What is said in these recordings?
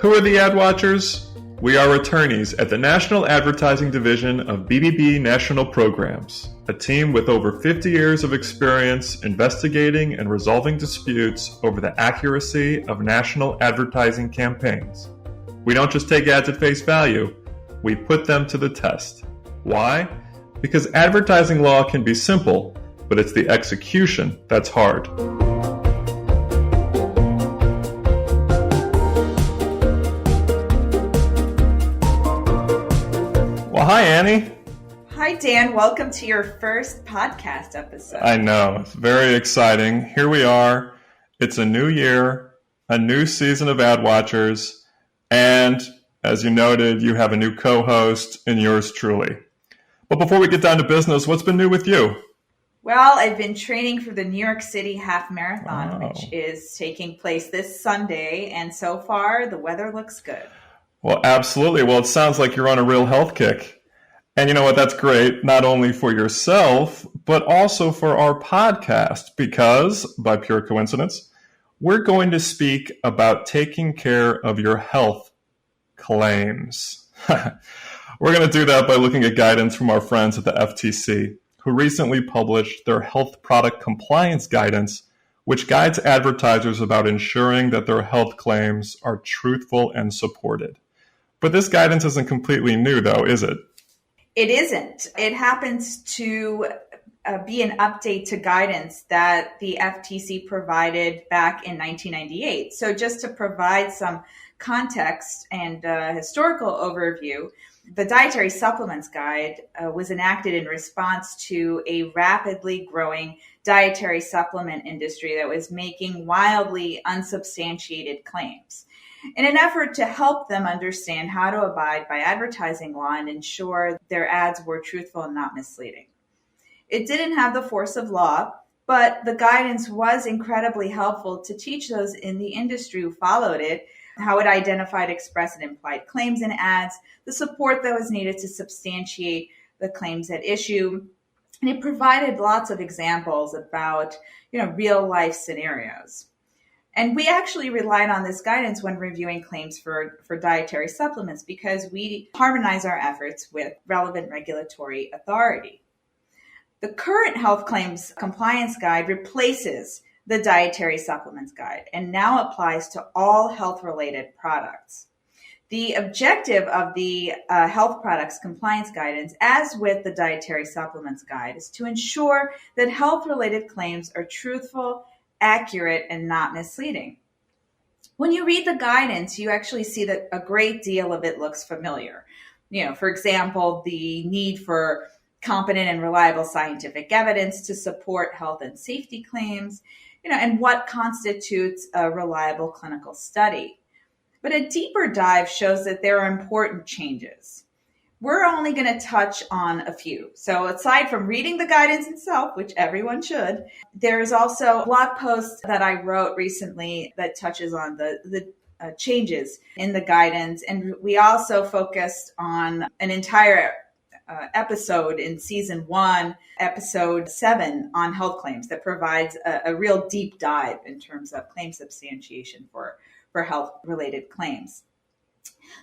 Who are the ad watchers? We are attorneys at the National Advertising Division of BBB National Programs, a team with over 50 years of experience investigating and resolving disputes over the accuracy of national advertising campaigns. We don't just take ads at face value, we put them to the test. Why? Because advertising law can be simple, but it's the execution that's hard. Well, hi, Annie. Hi, Dan. Welcome to your first podcast episode. I know. It's very exciting. Here we are. It's a new year, a new season of Ad Watchers, and as you noted, you have a new co-host in yours truly. But before we get down to business, what's been new with you? Well, I've been training for the New York City Half Marathon, which is taking place this Sunday, and so far the weather looks good. Well, absolutely. Well, it sounds like you're on a real health kick. And you know what? That's great, not only for yourself, but also for our podcast, because, by pure coincidence, we're going to speak about taking care of your health claims. We're going to do that by looking at guidance from our friends at the FTC, who recently published their health product compliance guidance, which guides advertisers about ensuring that their health claims are truthful and supported. But this guidance isn't completely new, though, is it? It isn't. It happens to be an update to guidance that the FTC provided back in 1998. So just to provide some context and historical overview, the Dietary Supplements Guide was enacted in response to a rapidly growing dietary supplement industry that was making wildly unsubstantiated claims, in an effort to help them understand how to abide by advertising law and ensure their ads were truthful and not misleading. It didn't have the force of law, but the guidance was incredibly helpful to teach those in the industry who followed it how it identified express and implied claims in ads, the support that was needed to substantiate the claims at issue, and it provided lots of examples about, real life scenarios. And we actually relied on this guidance when reviewing claims for dietary supplements because we harmonize our efforts with relevant regulatory authority. The current Health Claims Compliance Guide replaces the Dietary Supplements Guide and now applies to all health-related products. The objective of the Health Products Compliance Guidance, as with the Dietary Supplements Guide, is to ensure that health-related claims are truthful, accurate, and not misleading. When you read the guidance, you actually see that a great deal of it looks familiar. For example, the need for competent and reliable scientific evidence to support health and safety claims, and what constitutes a reliable clinical study. But a deeper dive shows that there are important changes. We're only going to touch on a few. So aside from reading the guidance itself, which everyone should, there's also a blog post that I wrote recently that touches on the changes in the guidance. And we also focused on an entire episode in season 1, episode 7 on health claims that provides a real deep dive in terms of claim substantiation for health-related claims.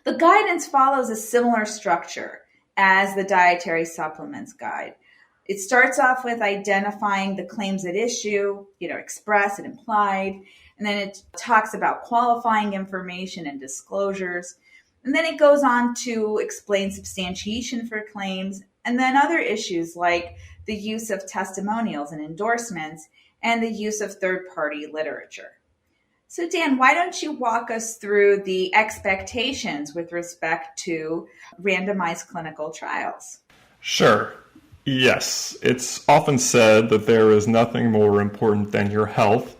The guidance follows a similar structure as the Dietary Supplements Guide. It starts off with identifying the claims at issue, express and implied, and then it talks about qualifying information and disclosures. And then it goes on to explain substantiation for claims, and then other issues like the use of testimonials and endorsements and the use of third-party literature. So Dan, why don't you walk us through the expectations with respect to randomized clinical trials? Sure. Yes. It's often said that there is nothing more important than your health.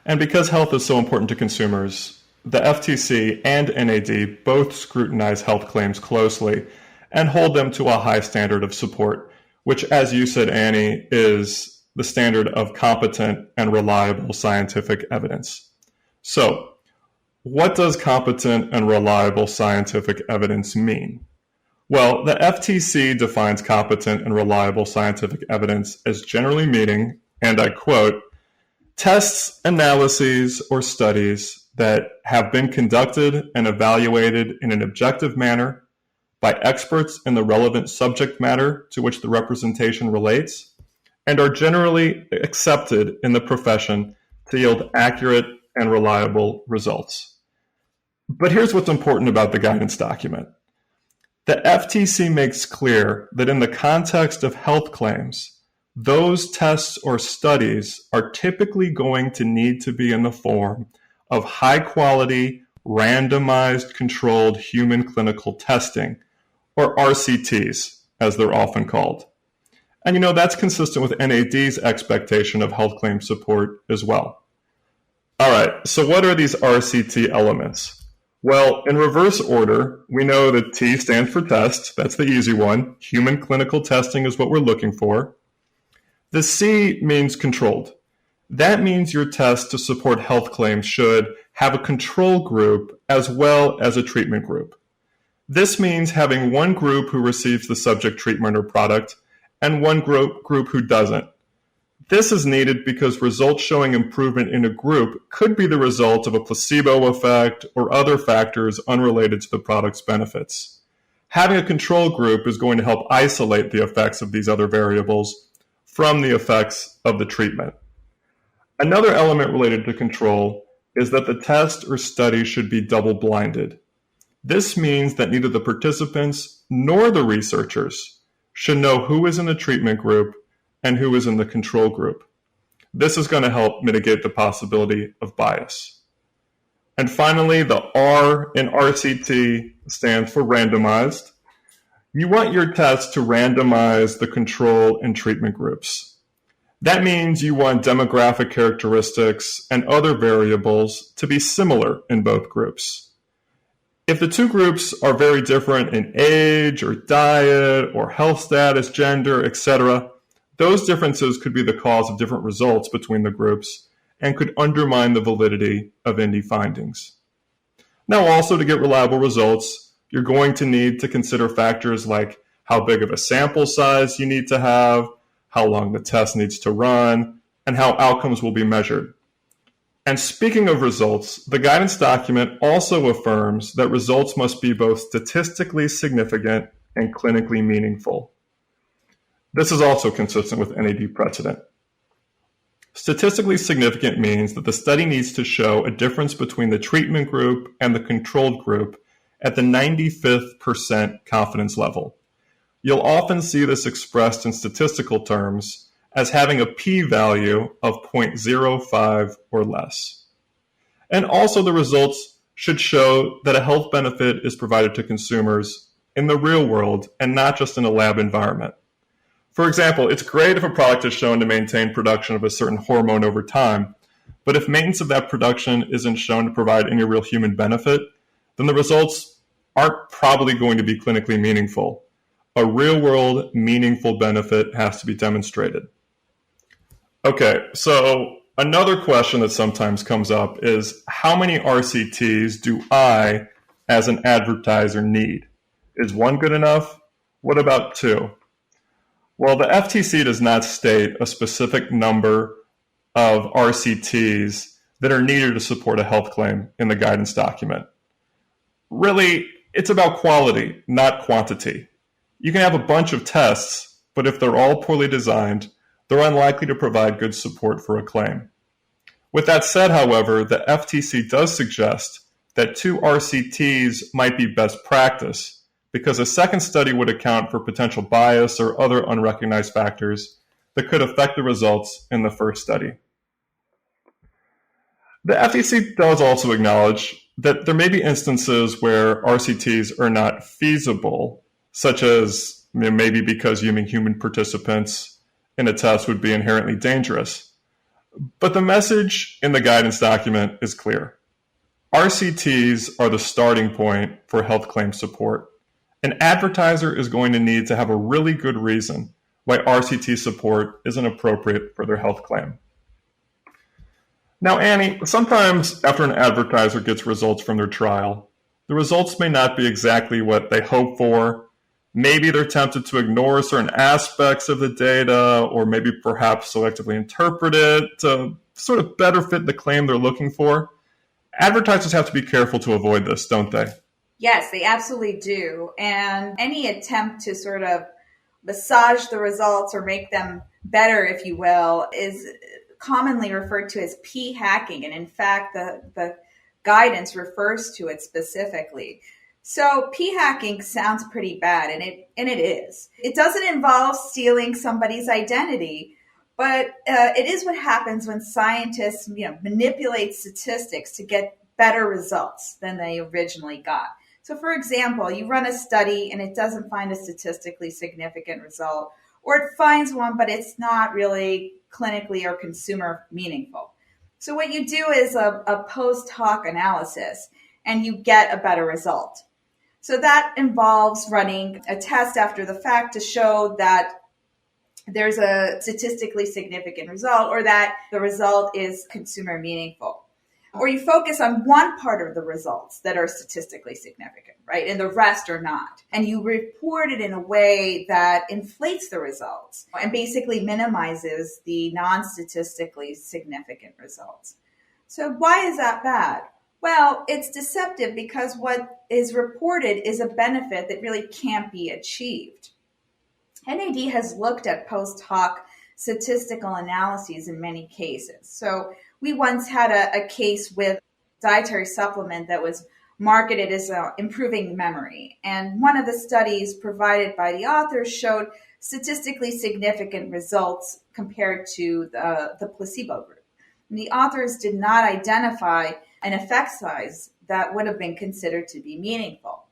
And because health is so important to consumers, the FTC and NAD both scrutinize health claims closely and hold them to a high standard of support, which, as you said, Annie, is the standard of competent and reliable scientific evidence. So, what does competent and reliable scientific evidence mean? Well, the FTC defines competent and reliable scientific evidence as generally meaning, and I quote, tests, analyses, or studies that have been conducted and evaluated in an objective manner by experts in the relevant subject matter to which the representation relates, and are generally accepted in the profession to yield accurate and reliable results. But here's what's important about the guidance document. The FTC makes clear that in the context of health claims, those tests or studies are typically going to need to be in the form of high-quality, randomized, controlled human clinical testing, or RCTs, as they're often called. And that's consistent with NAD's expectation of health claim support as well. All right, so what are these RCT elements? Well, in reverse order, we know that T stands for test. That's the easy one. Human clinical testing is what we're looking for. The C means controlled. That means your test to support health claims should have a control group as well as a treatment group. This means having one group who receives the subject treatment or product and one group who doesn't. This is needed because results showing improvement in a group could be the result of a placebo effect or other factors unrelated to the product's benefits. Having a control group is going to help isolate the effects of these other variables from the effects of the treatment. Another element related to control is that the test or study should be double-blinded. This means that neither the participants nor the researchers should know who is in the treatment group and who is in the control group. This is going to help mitigate the possibility of bias. And finally, the R in RCT stands for randomized. You want your test to randomize the control and treatment groups. That means you want demographic characteristics and other variables to be similar in both groups. If the two groups are very different in age or diet or health status, gender, etc., those differences could be the cause of different results between the groups and could undermine the validity of Indy findings. Now, also to get reliable results, you're going to need to consider factors like how big of a sample size you need to have, how long the test needs to run, and how outcomes will be measured. And speaking of results, the guidance document also affirms that results must be both statistically significant and clinically meaningful. This is also consistent with NAD precedent. Statistically significant means that the study needs to show a difference between the treatment group and the controlled group at the 95th percent confidence level. You'll often see this expressed in statistical terms as having a p-value of 0.05 or less. And also the results should show that a health benefit is provided to consumers in the real world and not just in a lab environment. For example, it's great if a product is shown to maintain production of a certain hormone over time, but if maintenance of that production isn't shown to provide any real human benefit, then the results aren't probably going to be clinically meaningful. A real-world, meaningful benefit has to be demonstrated. Okay, so another question that sometimes comes up is, how many RCTs do I, as an advertiser, need? Is one good enough? What about two? Well, the FTC does not state a specific number of RCTs that are needed to support a health claim in the guidance document. Really, it's about quality, not quantity. You can have a bunch of tests, but if they're all poorly designed, they're unlikely to provide good support for a claim. With that said, however, the FTC does suggest that 2 RCTs might be best practice because a second study would account for potential bias or other unrecognized factors that could affect the results in the first study. The FTC does also acknowledge that there may be instances where RCTs are not feasible, such as maybe because human participants in a test would be inherently dangerous. But the message in the guidance document is clear. RCTs are the starting point for health claim support. An advertiser is going to need to have a really good reason why RCT support isn't appropriate for their health claim. Now, Annie, sometimes after an advertiser gets results from their trial, the results may not be exactly what they hope for. Maybe they're tempted to ignore certain aspects of the data, or maybe perhaps selectively interpret it to sort of better fit the claim they're looking for. Advertisers have to be careful to avoid this, don't they? Yes, they absolutely do. And any attempt to sort of massage the results or make them better, if you will, is commonly referred to as p-hacking. And in fact, the guidance refers to it specifically. So p-hacking sounds pretty bad, and it is. It doesn't involve stealing somebody's identity, but it is what happens when scientists manipulate statistics to get better results than they originally got. So for example, you run a study and it doesn't find a statistically significant result, or it finds one, but it's not really clinically or consumer meaningful. So what you do is a post hoc analysis and you get a better result. So that involves running a test after the fact to show that there's a statistically significant result or that the result is consumer meaningful. Or you focus on one part of the results that are statistically significant, right? And the rest are not. And you report it in a way that inflates the results and basically minimizes the non-statistically significant results. So why is that bad? Well, it's deceptive because what is reported is a benefit that really can't be achieved. NAD has looked at post hoc statistical analyses in many cases. So we once had a case with a dietary supplement that was marketed as improving memory. And one of the studies provided by the authors showed statistically significant results compared to the placebo group. And the authors did not identify an effect size that would have been considered to be meaningful.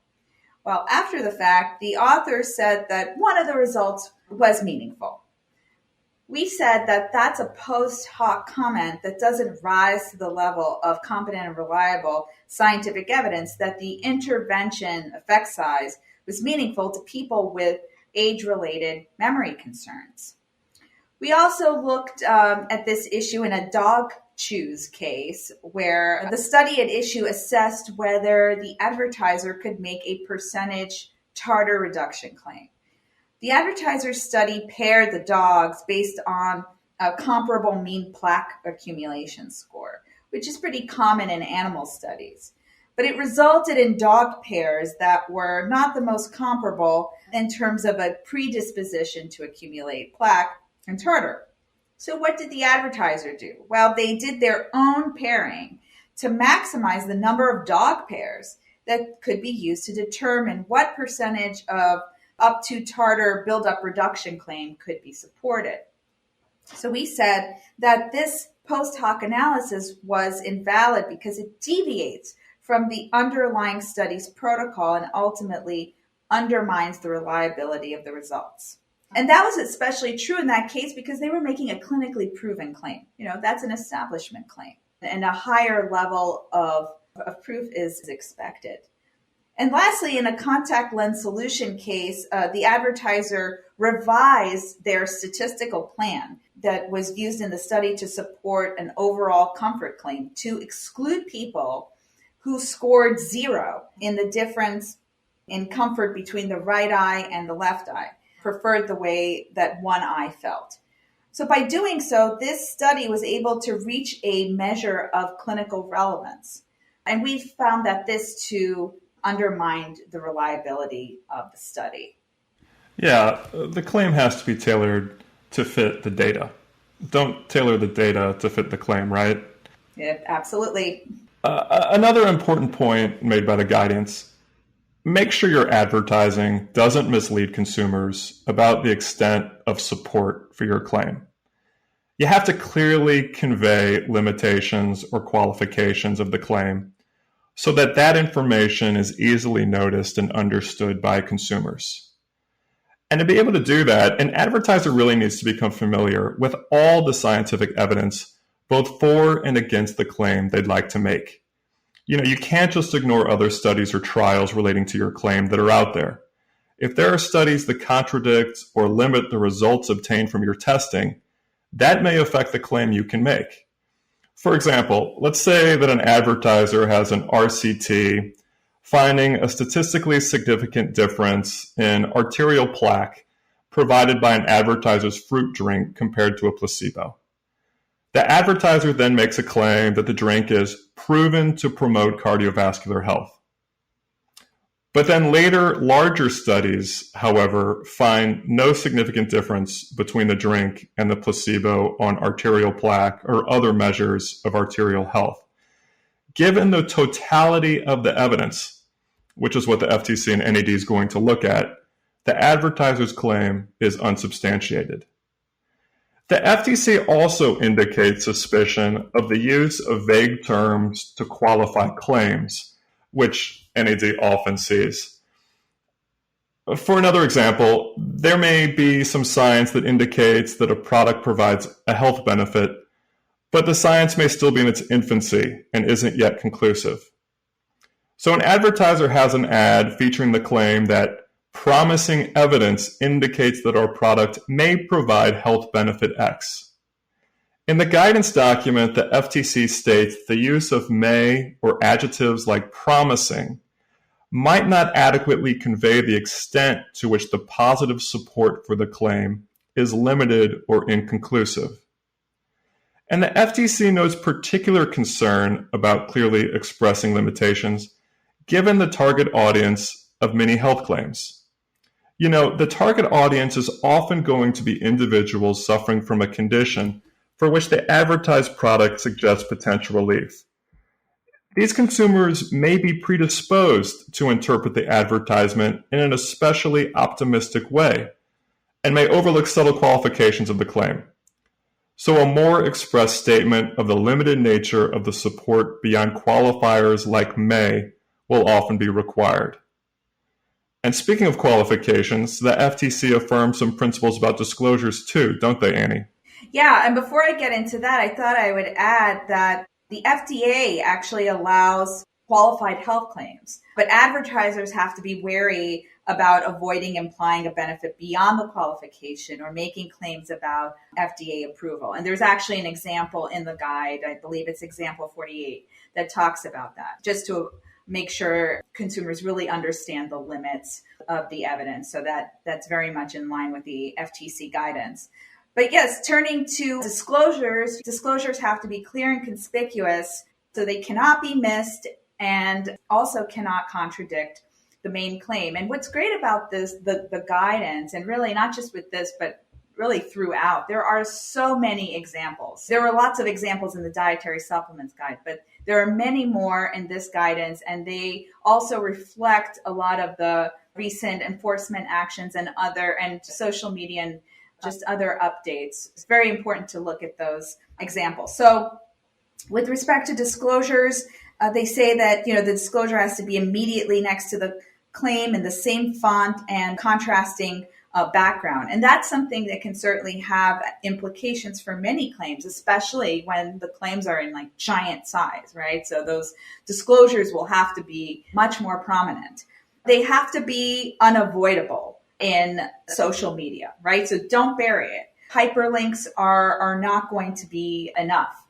Well, after the fact, the authors said that one of the results was meaningful. We said that that's a post hoc comment that doesn't rise to the level of competent and reliable scientific evidence that the intervention effect size was meaningful to people with age-related memory concerns. We also looked at this issue in a dog chews case where the study at issue assessed whether the advertiser could make a percentage tartar reduction claim. The advertiser study paired the dogs based on a comparable mean plaque accumulation score, which is pretty common in animal studies. But it resulted in dog pairs that were not the most comparable in terms of a predisposition to accumulate plaque and tartar. So what did the advertiser do? Well, they did their own pairing to maximize the number of dog pairs that could be used to determine what percentage of up to tartar buildup reduction claim could be supported. So we said that this post hoc analysis was invalid because it deviates from the underlying study's protocol and ultimately undermines the reliability of the results. And that was especially true in that case because they were making a clinically proven claim. That's an establishment claim. And a higher level of proof is expected. And lastly, in a contact lens solution case, the advertiser revised their statistical plan that was used in the study to support an overall comfort claim to exclude people who scored 0 in the difference in comfort between the right eye and the left eye, preferred the way that one eye felt. So by doing so, this study was able to reach a measure of clinical relevance. And we found that this too undermined the reliability of the study. Yeah, the claim has to be tailored to fit the data. Don't tailor the data to fit the claim, right? Yeah, absolutely. Another important point made by the guidance: make sure your advertising doesn't mislead consumers about the extent of support for your claim. You have to clearly convey limitations or qualifications of the claim so that that information is easily noticed and understood by consumers. And to be able to do that, an advertiser really needs to become familiar with all the scientific evidence, both for and against the claim they'd like to make. You can't just ignore other studies or trials relating to your claim that are out there. If there are studies that contradict or limit the results obtained from your testing, that may affect the claim you can make. For example, let's say that an advertiser has an RCT finding a statistically significant difference in arterial plaque provided by an advertiser's fruit drink compared to a placebo. The advertiser then makes a claim that the drink is proven to promote cardiovascular health. But then later, larger studies, however, find no significant difference between the drink and the placebo on arterial plaque or other measures of arterial health. Given the totality of the evidence, which is what the FTC and NAD is going to look at, the advertiser's claim is unsubstantiated. The FTC also indicates suspicion of the use of vague terms to qualify claims, which NAD often sees. For another example, there may be some science that indicates that a product provides a health benefit, but the science may still be in its infancy and isn't yet conclusive. So an advertiser has an ad featuring the claim that promising evidence indicates that our product may provide health benefit X. In the guidance document, the FTC states the use of may or adjectives like promising might not adequately convey the extent to which the positive support for the claim is limited or inconclusive. And the FTC knows particular concern about clearly expressing limitations given the target audience of many health claims. You know, the target audience is often going to be individuals suffering from a condition for which the advertised product suggests potential relief. These consumers may be predisposed to interpret the advertisement in an especially optimistic way and may overlook subtle qualifications of the claim. So a more express statement of the limited nature of the support beyond qualifiers like may will often be required. And speaking of qualifications, the FTC affirms some principles about disclosures too, don't they, Annie? Yeah, and before I get into that, I thought I would add that the FDA actually allows qualified health claims, but advertisers have to be wary about avoiding implying a benefit beyond the qualification or making claims about FDA approval. And there's actually an example in the guide, I believe it's example 48, that talks about that, just to make sure consumers really understand the limits of the evidence. So that's very much in line with the FTC guidance. But yes, turning to disclosures, disclosures have to be clear and conspicuous so they cannot be missed and also cannot contradict the main claim. And what's great about this, the guidance, and really not just with this, but really throughout, there are so many examples. There were lots of examples in the dietary supplements guide, but there are many more in this guidance, and they also reflect a lot of the recent enforcement actions and social media and just other updates. It's very important to look at those examples. So with respect to disclosures, they say that, the disclosure has to be immediately next to the claim in the same font and contrasting background. And that's something that can certainly have implications for many claims, especially when the claims are in like giant size, right? So those disclosures will have to be much more prominent. They have to be unavoidable in social media, right? So don't bury it. Hyperlinks are not going to be enough,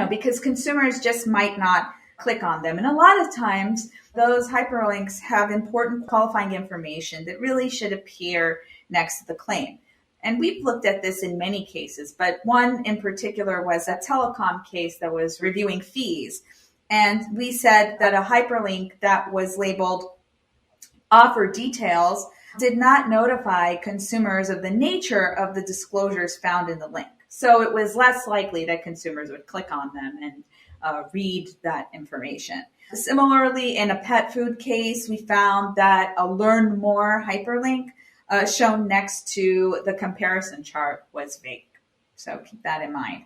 because consumers just might not click on them. And a lot of times those hyperlinks have important qualifying information that really should appear next to the claim. And we've looked at this in many cases, but one in particular was a telecom case that was reviewing fees. And we said that a hyperlink that was labeled offer details did not notify consumers of the nature of the disclosures found in the link. So it was less likely that consumers would click on them and read that information. Similarly, in a pet food case, we found that a learn more hyperlink shown next to the comparison chart was fake. So keep that in mind.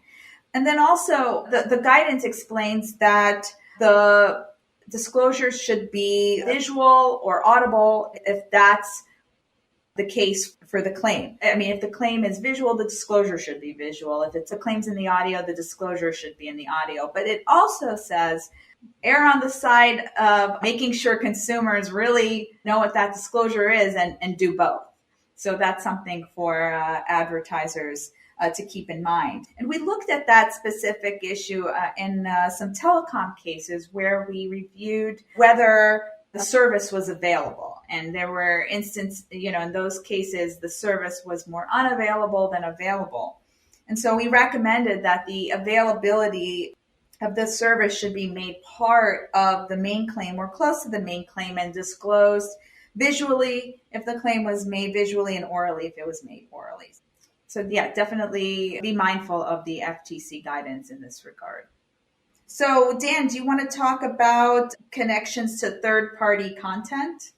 And then also the guidance explains that the disclosures should be visual or audible if that's the case for the claim. I mean, if the claim is visual, the disclosure should be visual. If it's the claims in the audio, the disclosure should be in the audio. But it also says err on the side of making sure consumers really know what that disclosure is and do both. So that's something for advertisers to keep in mind. And we looked at that specific issue in some telecom cases where we reviewed whether the service was available. And there were instances, in those cases, the service was more unavailable than available. And so we recommended that the availability of this service should be made part of the main claim or close to the main claim and disclosed visually if the claim was made visually and orally if it was made orally. So yeah, definitely be mindful of the FTC guidance in this regard. So Dan, do you want to talk about connections to third-party content?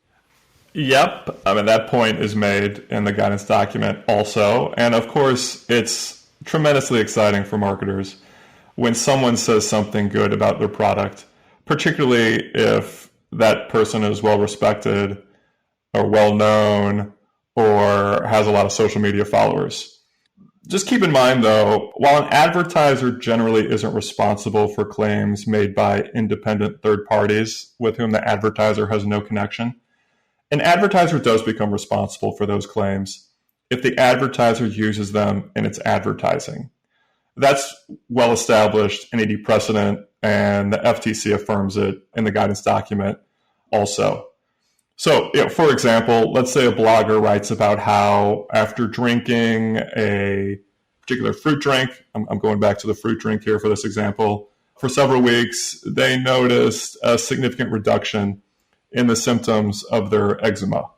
Yep. I mean, that point is made in the guidance document also. And of course, it's tremendously exciting for marketers when someone says something good about their product, particularly if that person is well respected or well known or has a lot of social media followers. Just keep in mind, though, while an advertiser generally isn't responsible for claims made by independent third parties with whom the advertiser has no connection, an advertiser does become responsible for those claims if the advertiser uses them in its advertising. That's well established NAD precedent, and the FTC affirms it in the guidance document also. So, for example, let's say a blogger writes about how after drinking a particular fruit drink, I'm going back to the fruit drink here for this example, for several weeks, they noticed a significant reduction in the symptoms of their eczema.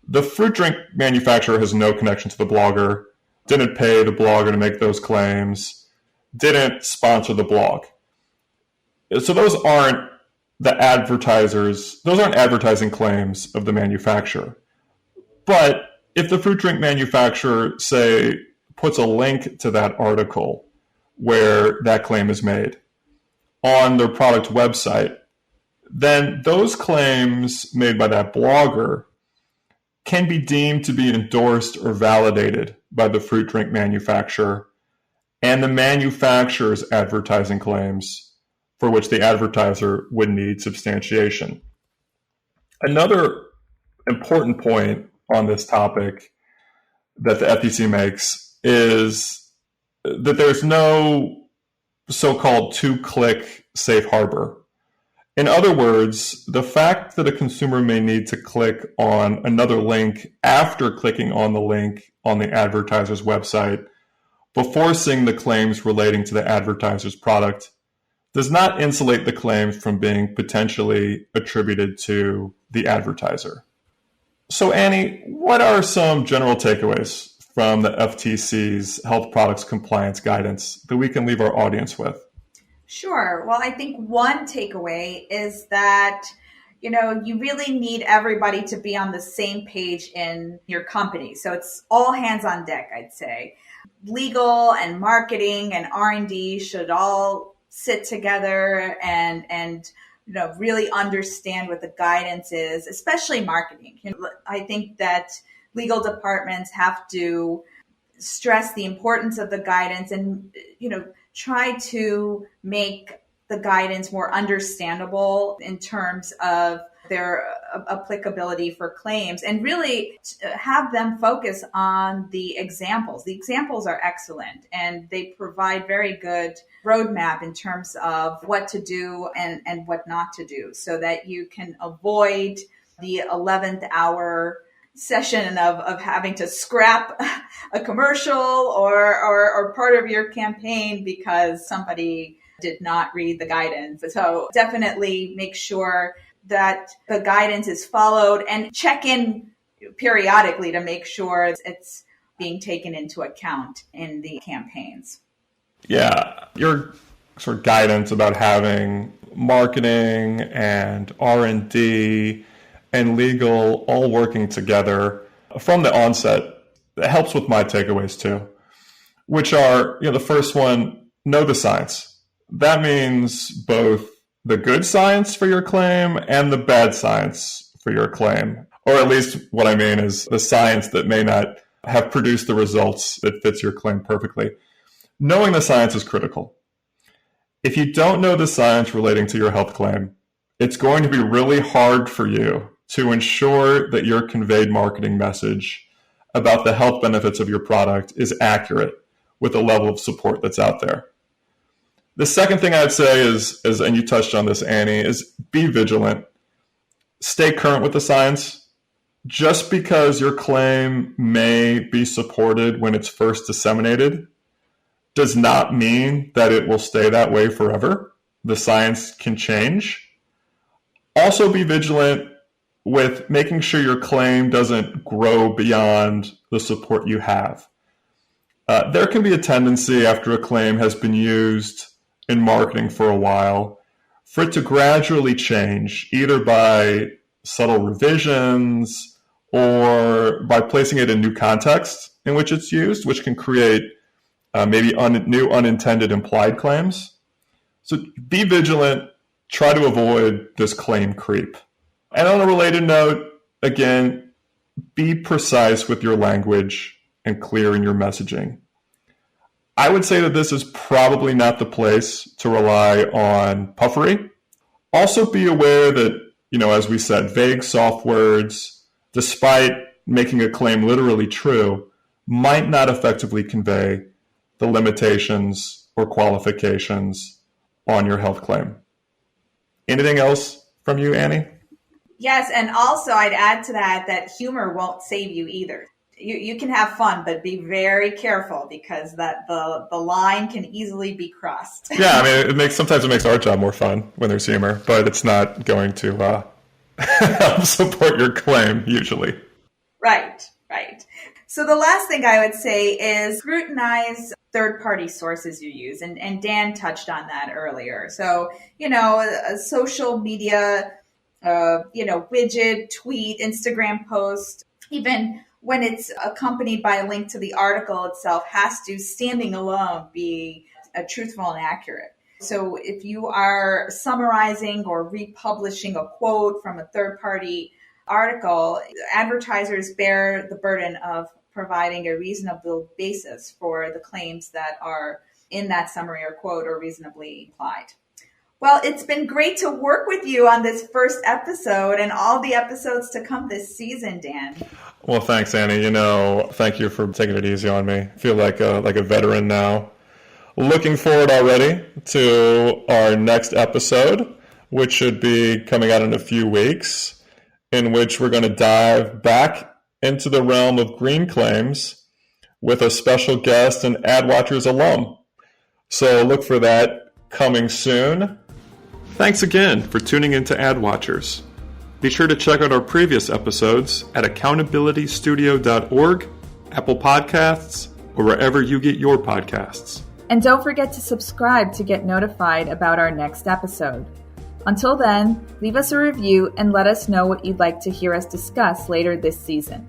The fruit drink manufacturer has no connection to the blogger, didn't pay the blogger to make those claims, didn't sponsor the blog. So those aren't advertising claims of the manufacturer. But if the fruit drink manufacturer, say, puts a link to that article where that claim is made on their product website, then those claims made by that blogger can be deemed to be endorsed or validated by the fruit drink manufacturer and the manufacturer's advertising claims for which the advertiser would need substantiation. Another important point on this topic that the FTC makes is that there's no so-called two-click safe harbor. In other words, the fact that a consumer may need to click on another link after clicking on the link on the advertiser's website before seeing the claims relating to the advertiser's product does not insulate the claims from being potentially attributed to the advertiser. So Annie, what are some general takeaways from the FTC's health products compliance guidance that we can leave our audience with? Sure. Well, I think one takeaway is that, you really need everybody to be on the same page in your company. So it's all hands on deck, I'd say. Legal and marketing and R&D should all sit together and really understand what the guidance is, especially marketing. I think that legal departments have to stress the importance of the guidance and, try to make the guidance more understandable in terms of their applicability for claims and really have them focus on the examples. The examples are excellent and they provide very good roadmap in terms of what to do and what not to do so that you can avoid the 11th hour session of having to scrap a commercial or part of your campaign because somebody did not read the guidance. So definitely make sure that the guidance is followed and check in periodically to make sure it's being taken into account in the campaigns. Yeah, your sort of guidance about having marketing and R&D and legal all working together from the onset, it helps with my takeaways too, which are, the first one, know the science. That means both the good science for your claim and the bad science for your claim. Or at least what I mean is the science that may not have produced the results that fits your claim perfectly. Knowing the science is critical. If you don't know the science relating to your health claim, it's going to be really hard for you to ensure that your conveyed marketing message about the health benefits of your product is accurate with the level of support that's out there. The second thing I'd say is, and you touched on this, Annie, is be vigilant. Stay current with the science. Just because your claim may be supported when it's first disseminated does not mean that it will stay that way forever. The science can change. Also be vigilant with making sure your claim doesn't grow beyond the support you have. There can be a tendency after a claim has been used in marketing for a while for it to gradually change, either by subtle revisions or by placing it in new context in which it's used, which can create maybe new unintended implied claims. So be vigilant, try to avoid this claim creep. And on a related note, again, be precise with your language and clear in your messaging. I would say that this is probably not the place to rely on puffery. Also be aware that, as we said, vague soft words, despite making a claim literally true, might not effectively convey the limitations or qualifications on your health claim. Anything else from you, Annie? Yes, and also I'd add to that humor won't save you either. You can have fun, but be very careful because the line can easily be crossed. Yeah, I mean, sometimes it makes our job more fun when there's humor, but it's not going to help support your claim usually. Right. So the last thing I would say is scrutinize third-party sources you use, and Dan touched on that earlier. So, a social media, widget, tweet, Instagram post, even when it's accompanied by a link to the article itself, has to, standing alone, be truthful and accurate. So if you are summarizing or republishing a quote from a third-party article, advertisers bear the burden of providing a reasonable basis for the claims that are in that summary or quote or reasonably implied. Well, it's been great to work with you on this first episode and all the episodes to come this season, Dan. Well, thanks, Annie. Thank you for taking it easy on me. I feel like a veteran now. Looking forward already to our next episode, which should be coming out in a few weeks, in which we're going to dive back into the realm of green claims with a special guest and AdWatchers alum. So look for that coming soon. Thanks again for tuning into AdWatchers. Be sure to check out our previous episodes at accountabilitystudio.org, Apple Podcasts, or wherever you get your podcasts. And don't forget to subscribe to get notified about our next episode. Until then, leave us a review and let us know what you'd like to hear us discuss later this season.